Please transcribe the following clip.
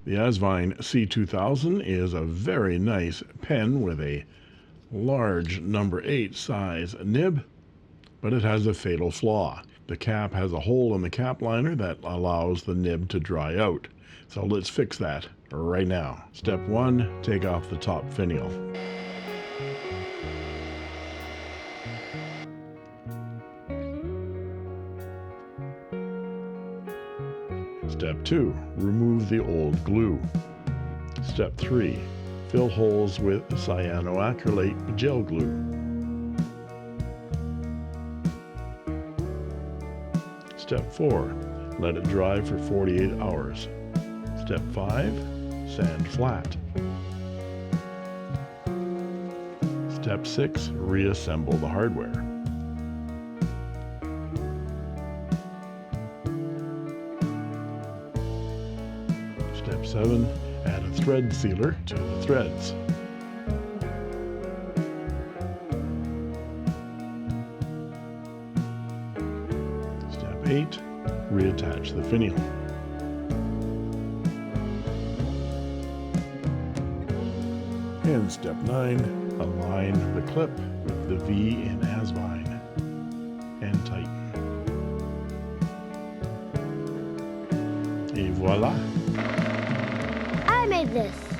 The Asvine C2000 is a very nice pen with a large number 8 size nib, but it has a fatal flaw. The cap has a hole in the cap liner that allows the nib to dry out. So let's fix that right now. Step 1, take off the top finial. Step 2, remove the old glue. Step 3, fill holes with cyanoacrylate gel glue. Step 4, let it dry for 48 hours. Step 5, sand flat. Step 6, reassemble the hardware. Step 7, add a thread sealer to the threads. Step 8, reattach the finial. And step 9, align the clip with the V in Asvine and tighten. Et voila! I made this.